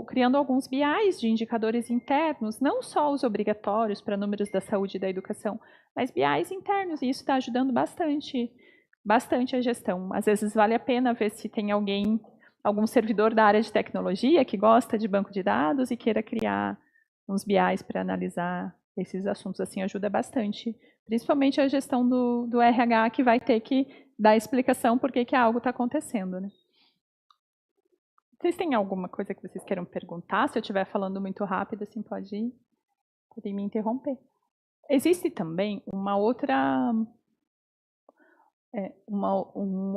Criando alguns BIs de indicadores internos, não só os obrigatórios para números da saúde e da educação, mas BIs internos, e isso está ajudando bastante a gestão. Às vezes vale a pena ver se tem algum servidor da área de tecnologia que gosta de banco de dados e queira criar uns BIs para analisar esses assuntos. Assim, ajuda bastante, principalmente a gestão do RH, que vai ter que dar explicação por que algo está acontecendo, né? Vocês têm alguma coisa que vocês queiram perguntar? Se eu estiver falando muito rápido, assim, podem me interromper. Existe também um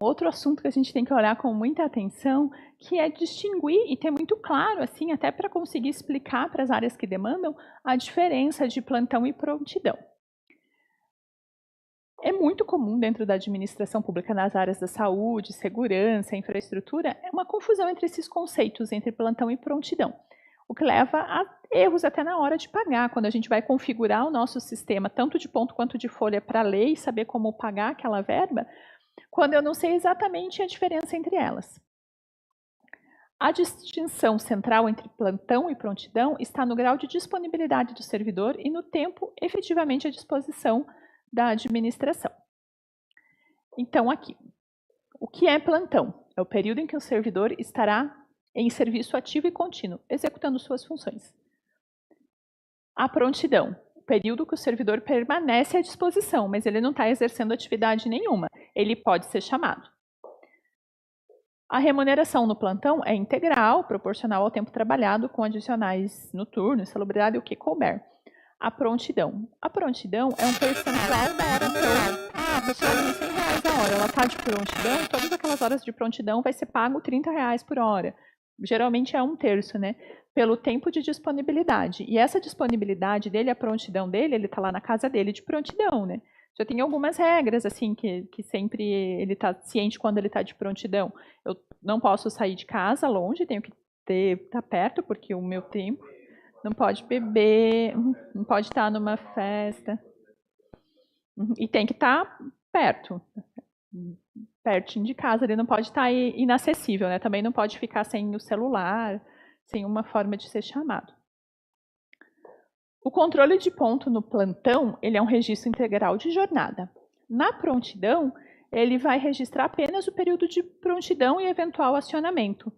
outro assunto que a gente tem que olhar com muita atenção, que é distinguir e ter muito claro, assim, até para conseguir explicar para as áreas que demandam, a diferença de plantão e prontidão. É muito comum dentro da administração pública, nas áreas da saúde, segurança, infraestrutura, uma confusão entre esses conceitos, entre plantão e prontidão, o que leva a erros até na hora de pagar, quando a gente vai configurar o nosso sistema, tanto de ponto quanto de folha, para ler e saber como pagar aquela verba, quando eu não sei exatamente a diferença entre elas. A distinção central entre plantão e prontidão está no grau de disponibilidade do servidor e no tempo efetivamente à disposição da administração. Então, aqui, o que é plantão? É o período em que o servidor estará em serviço ativo e contínuo, executando suas funções. A prontidão, o período que o servidor permanece à disposição, mas ele não está exercendo atividade nenhuma, ele pode ser chamado. A remuneração no plantão é integral, proporcional ao tempo trabalhado, com adicionais noturnos, salubridade, o que couber. A prontidão é um percentual da hora. Então, a pessoa ganha R$100 a hora, ela está de prontidão, todas aquelas horas de prontidão vai ser pago R$30 por hora. Geralmente é 1/3, né? Pelo tempo de disponibilidade. E essa disponibilidade dele, a prontidão dele, ele está lá na casa dele de prontidão, né? Já tem algumas regras, assim, que sempre ele está ciente quando ele está de prontidão. Eu não posso sair de casa longe, tenho que estar perto, porque o meu tempo... Não pode beber, não pode estar numa festa. E tem que estar pertinho de casa, ele não pode estar inacessível, né? Também não pode ficar sem o celular, sem uma forma de ser chamado. O controle de ponto no plantão, ele é um registro integral de jornada. Na prontidão, ele vai registrar apenas o período de prontidão e eventual acionamento.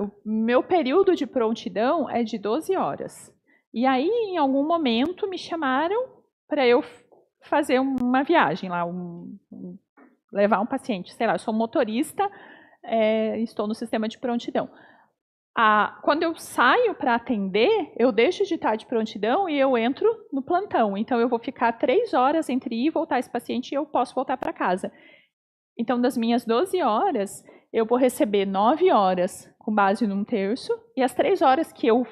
O meu período de prontidão é de 12 horas. E aí, em algum momento, me chamaram para eu fazer uma viagem lá, levar um paciente. Sei lá, eu sou motorista, estou no sistema de prontidão. Quando eu saio para atender, eu deixo de estar de prontidão e eu entro no plantão. Então, eu vou ficar 3 horas entre ir e voltar esse paciente e eu posso voltar para casa. Então, das minhas 12 horas... eu vou receber 9 horas com base num terço, e as 3 horas que eu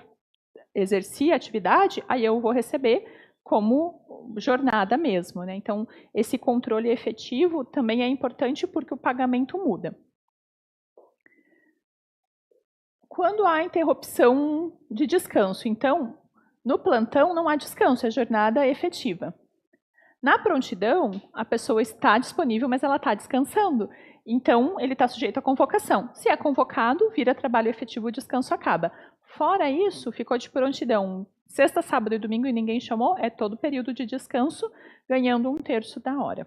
exerci a atividade, aí eu vou receber como jornada mesmo, né? Então, esse controle efetivo também é importante porque o pagamento muda. Quando há interrupção de descanso, então, no plantão não há descanso, é jornada efetiva. Na prontidão, a pessoa está disponível, mas ela está descansando. Então, ele está sujeito à convocação. Se é convocado, vira trabalho efetivo, o descanso acaba. Fora isso, ficou de prontidão sexta, sábado e domingo e ninguém chamou, é todo período de descanso, ganhando 1/3 da hora.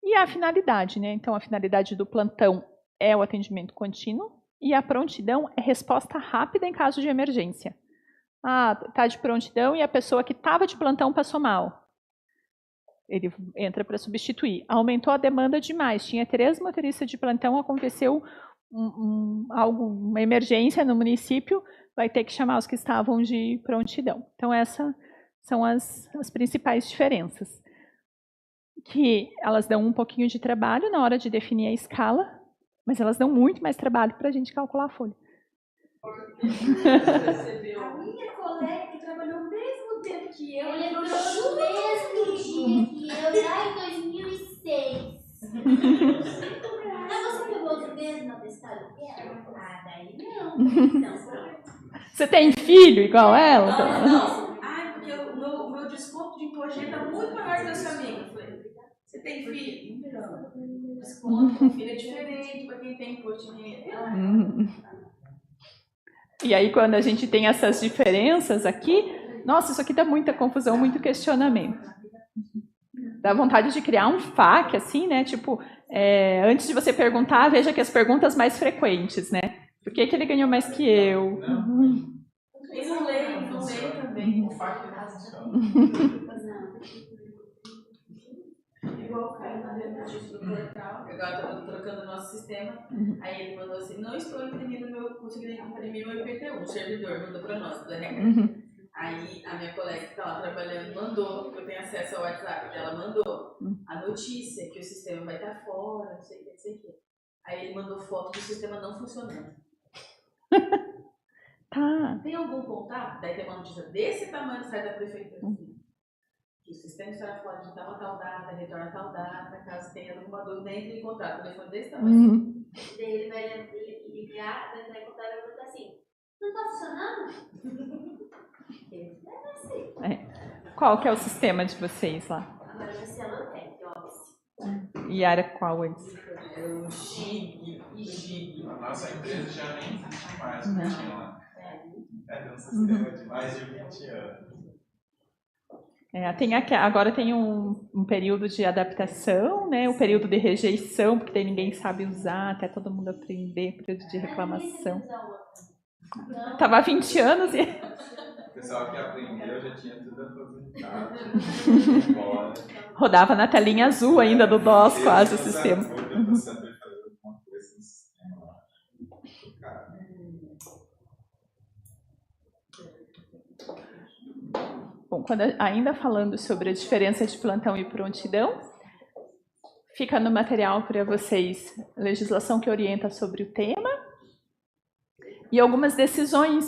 E a finalidade, né? Então, a finalidade do plantão é o atendimento contínuo e a prontidão é resposta rápida em caso de emergência. Está de prontidão e a pessoa que estava de plantão passou mal. Ele entra para substituir. Aumentou a demanda demais. Tinha 3 motoristas de plantão, aconteceu uma emergência no município, vai ter que chamar os que estavam de prontidão. Então, essas são as principais diferenças. Que elas dão um pouquinho de trabalho na hora de definir a escala, mas elas dão muito mais trabalho para a gente calcular a folha. A minha colega que trabalhou o mesmo tempo que eu, ele entrou no mesmo dia que eu, lá em 2006. Mas você pegou o mesmo atestado que ela? Daí não. Então, pronto. Você tem filho igual ela? Não. Porque o meu desconto de imposto está muito maior que o da sua amiga. Você tem filho? Não. desconto, com filho é diferente para quem tem imposto de renda. E aí, quando a gente tem essas diferenças aqui, nossa, isso aqui dá muita confusão, muito questionamento. Dá vontade de criar um FAQ, assim, né? Tipo, antes de você perguntar, veja que as perguntas mais frequentes, né? Por que ele ganhou mais que eu? E não leio também. O FAQ não funciona. Igual o Caio mandou no notícia do portal, agora eu tô trocando o nosso sistema, aí ele mandou assim, não estou imprimindo consegui imprimir meu IPTU, o servidor mandou para nós, do RH. Aí a minha colega que está lá trabalhando mandou, eu tenho acesso ao WhatsApp, ela mandou a notícia que o sistema vai estar fora, não sei o que, não sei o que. Aí ele mandou foto do sistema não funcionando. Tá. Tem algum contato? Daí tem uma notícia desse tamanho, sai da prefeitura assim. Que o sistema estará fora de tal a tal data, retorna a tal data, caso tenha alguma dúvida, entre em contato. O telefone desse tamanho. Daí ele vai ligar, vai entrar em contato e vai botar assim, não tá funcionando? Qual que é o sistema de vocês lá? Agora vai ser a Lotec, Office. E era qual antes? É o GIG. A nossa empresa já nem existe mais, Não. porque tinha lá. É um sistema de mais de 20 anos. Agora tem um período de adaptação, né? O período de rejeição, porque daí ninguém sabe usar, até todo mundo aprender, período de reclamação. Tava há 20 anos e... O pessoal que aprendeu já tinha tudo aposentado. Rodava na telinha azul ainda do DOS quase o sistema. Bom, ainda falando sobre a diferença de plantão e prontidão, fica no material para vocês legislação que orienta sobre o tema e algumas decisões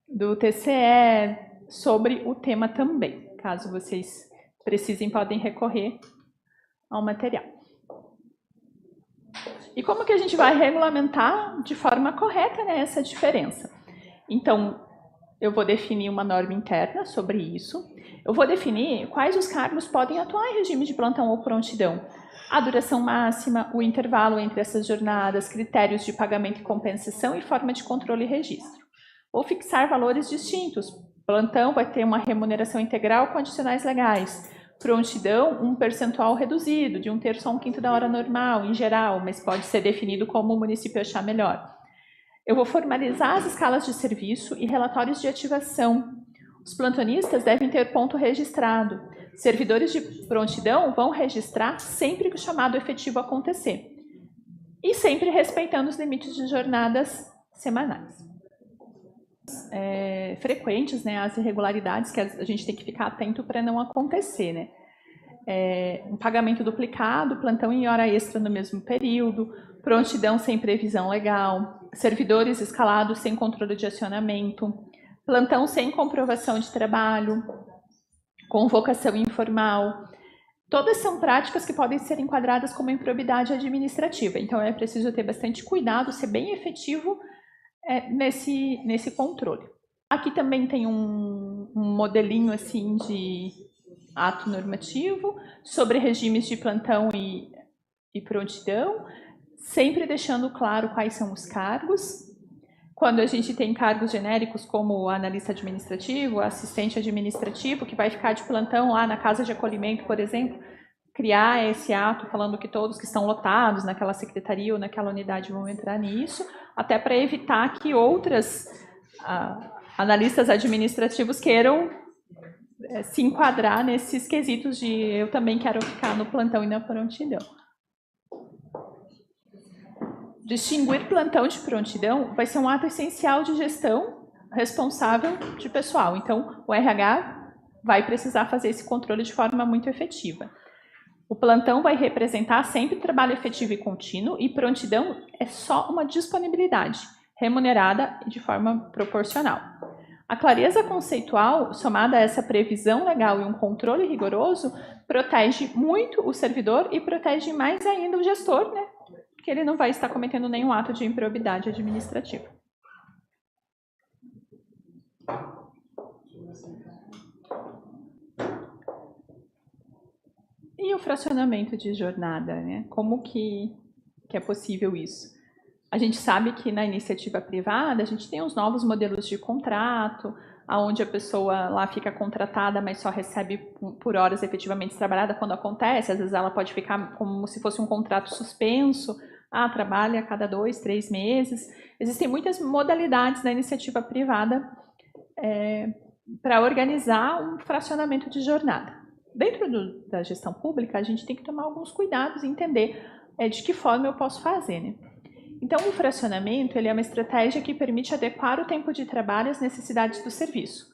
do TCE sobre o tema também. Caso vocês precisem, podem recorrer ao material. E como que a gente vai regulamentar de forma correta, né, essa diferença? Então, eu vou definir uma norma interna sobre isso. Eu vou definir quais os cargos podem atuar em regime de plantão ou prontidão. A duração máxima, o intervalo entre essas jornadas, critérios de pagamento e compensação e forma de controle e registro. Vou fixar valores distintos. Plantão vai ter uma remuneração integral com adicionais legais. Prontidão, um percentual reduzido, de 1/3 a 1/5 da hora normal, em geral, mas pode ser definido como o município achar melhor. Eu vou formalizar as escalas de serviço e relatórios de ativação. Os plantonistas devem ter ponto registrado. Servidores de prontidão vão registrar sempre que o chamado efetivo acontecer. E sempre respeitando os limites de jornadas semanais. Frequentes, né, as irregularidades que a gente tem que ficar atento para não acontecer, né? Um pagamento duplicado, plantão em hora extra no mesmo período, prontidão sem previsão legal, servidores escalados sem controle de acionamento, plantão sem comprovação de trabalho, convocação informal. Todas são práticas que podem ser enquadradas como improbidade administrativa. Então, é preciso ter bastante cuidado, ser bem efetivo nesse controle. Aqui também tem um modelinho assim de ato normativo sobre regimes de plantão e prontidão, sempre deixando claro quais são os cargos. Quando a gente tem cargos genéricos como analista administrativo, assistente administrativo, que vai ficar de plantão lá na casa de acolhimento, por exemplo, criar esse ato falando que todos que estão lotados naquela secretaria ou naquela unidade vão entrar nisso, até para evitar que outras analistas administrativos queiram se enquadrar nesses quesitos de eu também quero ficar no plantão e na prontidão. Distinguir plantão de prontidão vai ser um ato essencial de gestão responsável de pessoal. Então, o RH vai precisar fazer esse controle de forma muito efetiva. O plantão vai representar sempre trabalho efetivo e contínuo, e prontidão é só uma disponibilidade remunerada de forma proporcional. A clareza conceitual, somada a essa previsão legal e um controle rigoroso, protege muito o servidor e protege mais ainda o gestor, né? Porque ele não vai estar cometendo nenhum ato de improbidade administrativa. E o fracionamento de jornada, né? Como que que é possível isso. A gente sabe que na iniciativa privada a gente tem os novos modelos de contrato, onde a pessoa lá fica contratada, mas só recebe por horas efetivamente trabalhadas quando acontece. Às vezes ela pode ficar como se fosse um contrato suspenso, trabalha a cada 2, 3 meses. Existem muitas modalidades na iniciativa privada para organizar um fracionamento de jornada. Dentro da gestão pública, a gente tem que tomar alguns cuidados e entender de que forma eu posso fazer, né? Então, o fracionamento ele é uma estratégia que permite adequar o tempo de trabalho às necessidades do serviço,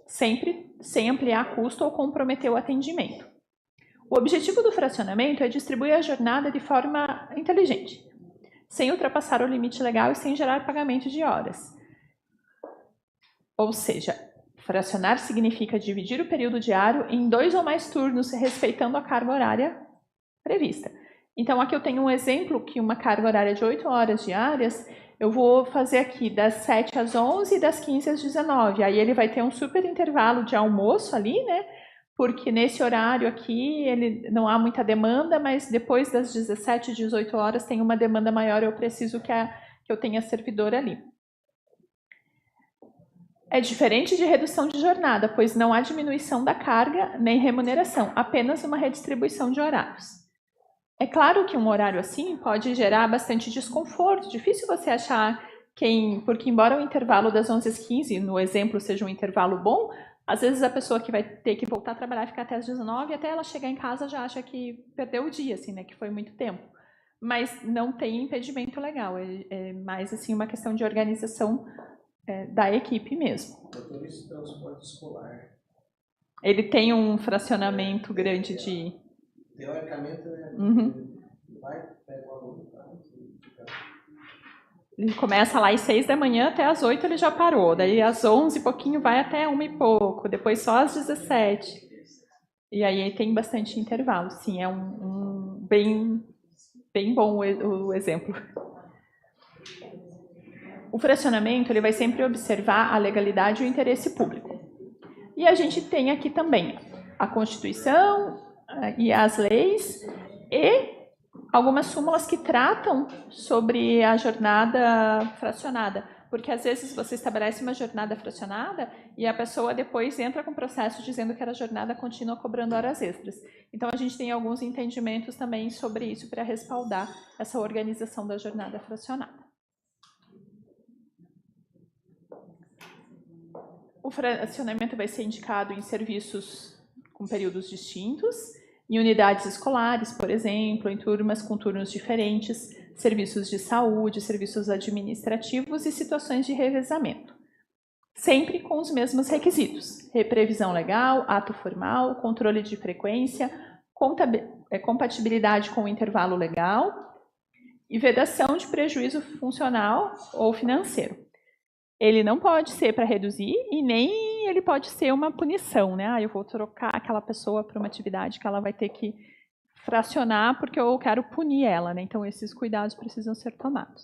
sempre sem ampliar custo ou comprometer o atendimento. O objetivo do fracionamento é distribuir a jornada de forma inteligente, sem ultrapassar o limite legal e sem gerar pagamento de horas. Ou seja, fracionar significa dividir o período diário em 2 ou mais turnos, respeitando a carga horária prevista. Então, aqui eu tenho um exemplo que uma carga horária de 8 horas diárias, eu vou fazer aqui das 7 às 11 e das 15 às 19. Aí ele vai ter um super intervalo de almoço ali, né? Porque nesse horário aqui ele não há muita demanda, mas depois das 17, 18 horas tem uma demanda maior, eu preciso que eu tenha servidor ali. É diferente de redução de jornada, pois não há diminuição da carga nem remuneração, apenas uma redistribuição de horários. É claro que um horário assim pode gerar bastante desconforto, difícil você achar porque embora o intervalo das 11 às 15, no exemplo, seja um intervalo bom, às vezes a pessoa que vai ter que voltar a trabalhar e ficar até as 19, até ela chegar em casa já acha que perdeu o dia, assim, né, que foi muito tempo. Mas não tem impedimento legal, é mais assim uma questão de organização da equipe mesmo. Motorista de transporte escolar. Ele tem um fracionamento grande de... Teoricamente, né? Vai, pega o aluno, ele começa lá às 6 da manhã, até às 8 ele já parou. Daí às 11 e pouquinho vai até 1 e pouco. Depois só às 17. E aí tem bastante intervalo. Sim, é bem bom o exemplo. O fracionamento ele vai sempre observar a legalidade e o interesse público. E a gente tem aqui também a Constituição e as leis e algumas súmulas que tratam sobre a jornada fracionada, porque às vezes você estabelece uma jornada fracionada e a pessoa depois entra com processo dizendo que era jornada contínua cobrando horas extras. Então a gente tem alguns entendimentos também sobre isso para respaldar essa organização da jornada fracionada. O fracionamento vai ser indicado em serviços com períodos distintos, em unidades escolares, por exemplo, em turmas com turnos diferentes, serviços de saúde, serviços administrativos e situações de revezamento. Sempre com os mesmos requisitos: previsão legal, ato formal, controle de frequência, compatibilidade com o intervalo legal e vedação de prejuízo funcional ou financeiro. Ele não pode ser para reduzir e nem ele pode ser uma punição, né? Eu vou trocar aquela pessoa para uma atividade que ela vai ter que fracionar porque eu quero punir ela, né? Então esses cuidados precisam ser tomados.